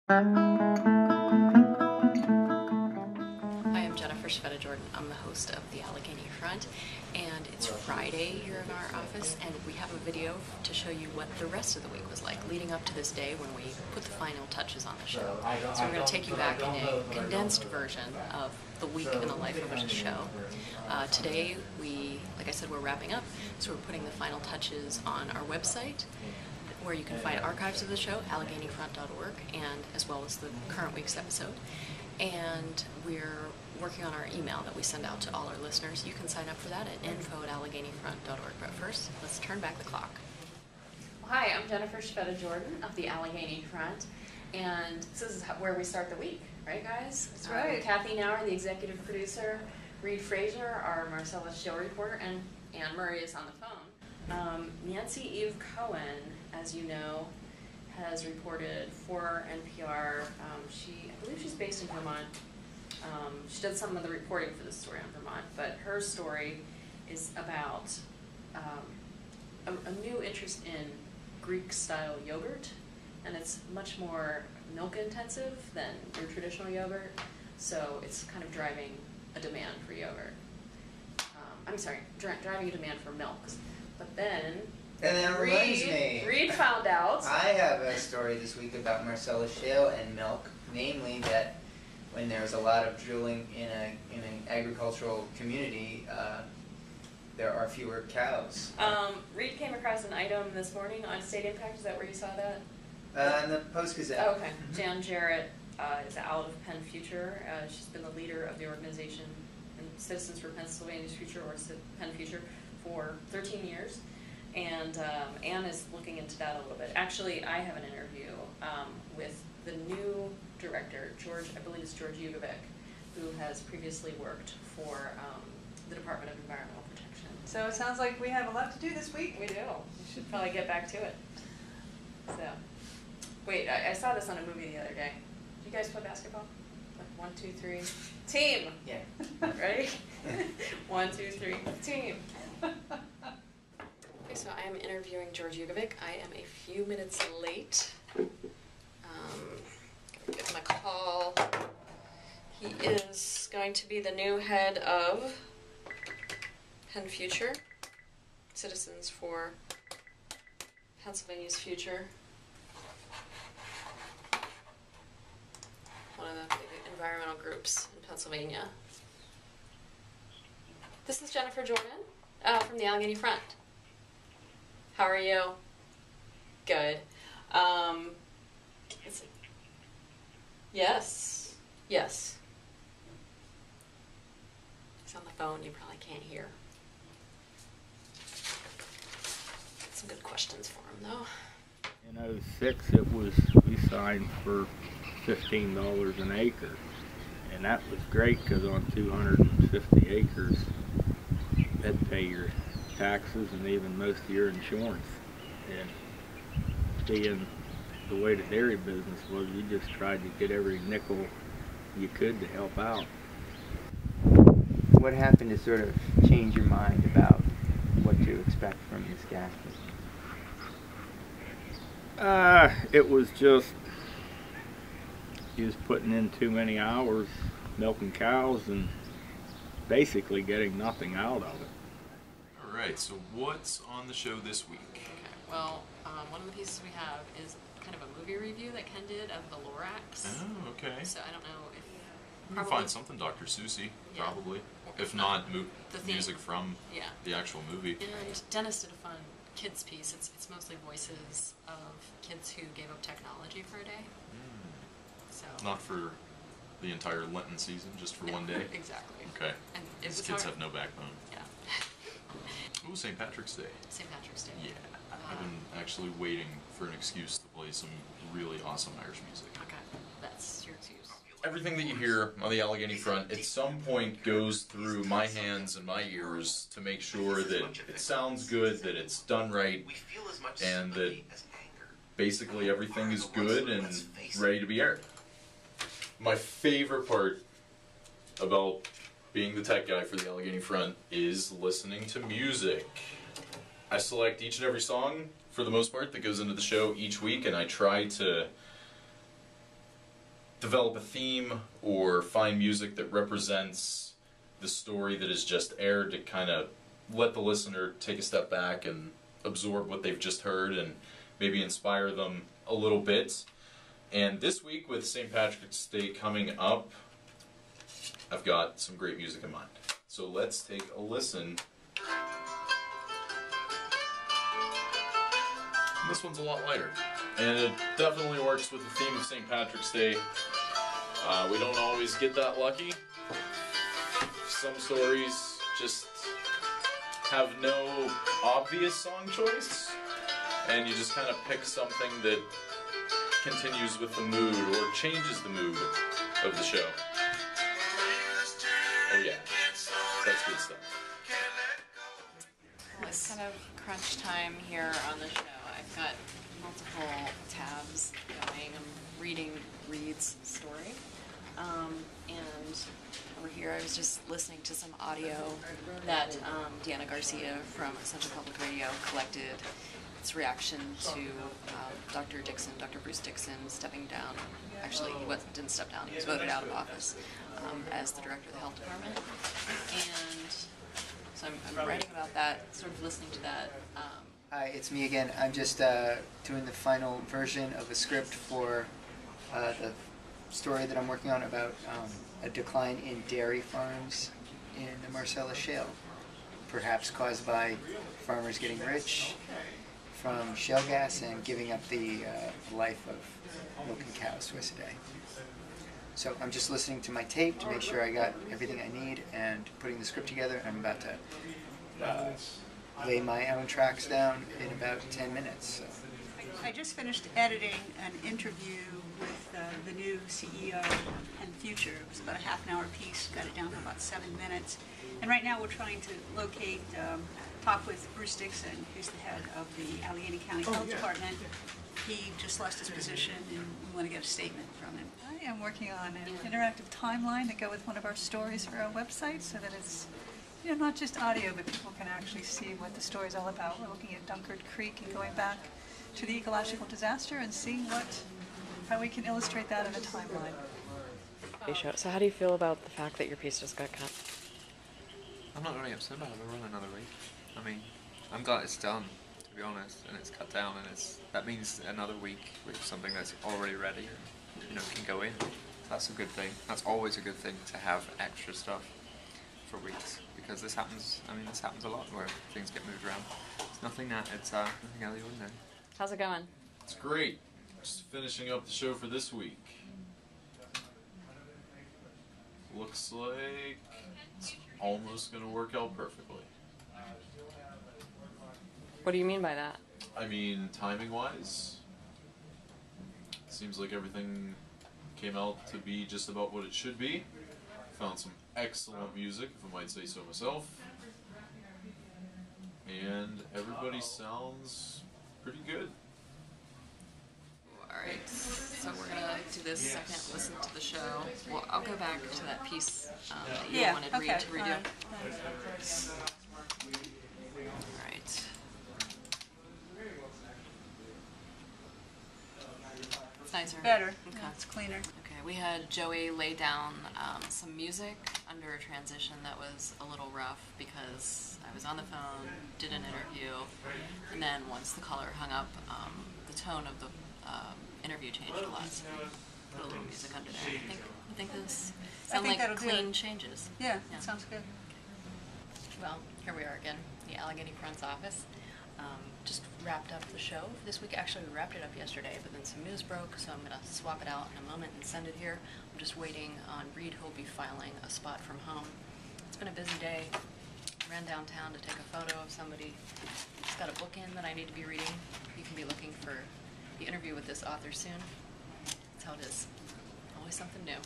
Hi, I'm Jennifer Jordan. I'm the host of the Allegheny Front, and it's Friday here in our office, and we have a video to show you what the rest of the week was like leading up to this day when we put the final touches on the show. So we're going to take you back in a condensed version of the week in the life of a show. Today, like I said, we're wrapping up, so we're putting the final touches on our website, where you can find archives of the show, AlleghenyFront.org, and as well as the current week's episode. And we're working on our email that we send out to all our listeners. You can sign up for that at info@AlleghenyFront.org. But first, let's turn back the clock. Well, hi, I'm Jennifer Jordan of the Allegheny Front, and this is where we start the week, right, guys? That's right. Kathy Nauer, the executive producer, Reed Frazier, our Marcellus show reporter, and Anne Murray is on the phone. Nancy Eve Cohen, as you know, has reported for NPR. I believe she's based in Vermont. She does some of the reporting for this story on Vermont, but her story is about a new interest in Greek-style yogurt, and it's much more milk-intensive than your traditional yogurt, so it's kind of driving a demand for yogurt. Driving a demand for milk. But then, and that reminds me, Reed found out. I have a story this week about Marcellus shale and milk, namely that when there's a lot of drilling in an agricultural community, there are fewer cows. Reed came across an item this morning on State Impact. Is that where you saw that? In the Post-Gazette. Oh, okay. Jan Jarrett is out of Penn Future. She's been the leader of the organization Citizens for Pennsylvania's Future, or Penn Future, for 13 years, and Anne is looking into that a little bit. Actually, I have an interview with the new director, I believe it's George Yugovic, who has previously worked for the Department of Environmental Protection. So it sounds like we have a lot to do this week. We do. We should probably get back to it. So, wait, I saw this on a movie the other day. Do you guys play basketball? Like 1, 2, 3, team! Yeah. Ready? 1, 2, 3, team! Okay, so I am interviewing George Yugovic. I am a few minutes late. Get my call. He is going to be the new head of Penn Future, Citizens for Pennsylvania's Future. One of the big environmental groups in Pennsylvania. This is Jennifer Jordan from the Allegheny Front. How are you? Good. Let's see. Yes. Yes. He's on the phone. You probably can't hear. Got some good questions for him, though. In '06, we signed for $15 an acre, and that was great because on 250 acres, they'd pay your taxes and even most of your insurance. And being the way the dairy business was, you just tried to get every nickel you could to help out. What happened to sort of change your mind about what to expect from this gas business? It was just, he was putting in too many hours milking cows and basically getting nothing out of it. All right, so what's on the show this week? Okay, well, one of the pieces we have is kind of a movie review that Ken did of the Lorax. Oh, okay. So I don't know if... We can find something, Dr. Susie, Yeah. probably. If not, music from Yeah. the actual movie. And Dennis did a fun kids piece. It's mostly voices of kids who gave up technology for a day. So Not for the entire Lenten season, just for one day? Exactly. Okay. And it These was kids hard. have no backbone. Yeah. Ooh, St. Patrick's Day. St. Patrick's Day. Yeah. I've been actually waiting for an excuse to play some really awesome Irish music. Okay, that's your excuse. Everything that you hear on the Allegheny Front at some point goes through my hands and my ears to make sure that it sounds good, that it's done right, and that basically everything is good and ready to be aired. My favorite part about being the tech guy for the Allegheny Front is listening to music. I select each and every song, for the most part, that goes into the show each week, and I try to develop a theme or find music that represents the story that is just aired to kind of let the listener take a step back and absorb what they've just heard and maybe inspire them a little bit. And this week, with St. Patrick's Day coming up, I've got some great music in mind. So let's take a listen. This one's a lot lighter, and it definitely works with the theme of St. Patrick's Day. We don't always get that lucky. Some stories just have no obvious song choice, and you just kind of pick something that continues with the mood or changes the mood of the show. Oh yeah, that's good stuff. It's kind of crunch time here on the show. I've got multiple tabs going. I'm reading Reed's story. And over here I was just listening to some audio that Deanna Garcia from Essential Public Radio collected. Its reaction to Dr. Bruce Dixon stepping down. Actually, he didn't step down, he was voted out of office as the director of the health department. And so I'm writing about that, sort of listening to that. Hi, it's me again. I'm just doing the final version of a script for the story that I'm working on about a decline in dairy farms in the Marcellus Shale, perhaps caused by farmers getting rich from shale gas and giving up the life of milking cows twice a day. So I'm just listening to my tape to make sure I got everything I need and putting the script together. I'm about to lay my own tracks down in about 10 minutes. So. I just finished editing an interview with the new CEO and Future. It was about a half an hour piece, got it down to about 7 minutes. And right now we're trying to locate, talk with Bruce Dixon, who's the head of the Allegheny County Health Department. He just lost his position and we want to get a statement from him. I am working on an interactive timeline to go with one of our stories for our website so that it's not just audio, but people can actually see what the story's all about. We're looking at Dunkard Creek and going back to the ecological disaster and seeing how we can illustrate that in a timeline. So how do you feel about the fact that your piece just got cut? I'm not really upset about it. We'll run another week. I mean, I'm glad it's done, to be honest, and it's cut down, and that means another week with something that's already ready, can go in. That's a good thing. That's always a good thing to have extra stuff for weeks, because this happens a lot where things get moved around. It's nothing out of the ordinary. How's it going? It's great. Just finishing up the show for this week. Looks like it's almost going to work out perfectly. What do you mean by that? I mean, timing-wise, seems like everything came out to be just about what it should be. Found some excellent music, if I might say so myself. And everybody sounds pretty good. Alright, so we're going to do this second listen to the show. Well, I'll go back to that piece that you wanted Reed to redo. Alright. It's nicer. Better. Okay. Yeah, it's cleaner. Okay, we had Joey lay down some music under a transition that was a little rough because I was on the phone, did an interview, and then once the caller hung up, the tone of the interview changed a lot. So put a little music under there. I think this sound like clean changes. Yeah, that sounds good. Well, here we are again, the Allegheny Front's office. Just wrapped up the show for this week. Actually, we wrapped it up yesterday, but then some news broke, so I'm going to swap it out in a moment and send it here. I'm just waiting on Reed, who'll be filing a spot from home. It's been a busy day. Ran downtown to take a photo of somebody. Just got a book in that I need to be reading. You can be looking for the interview with this author soon. That's how it is. Always something new.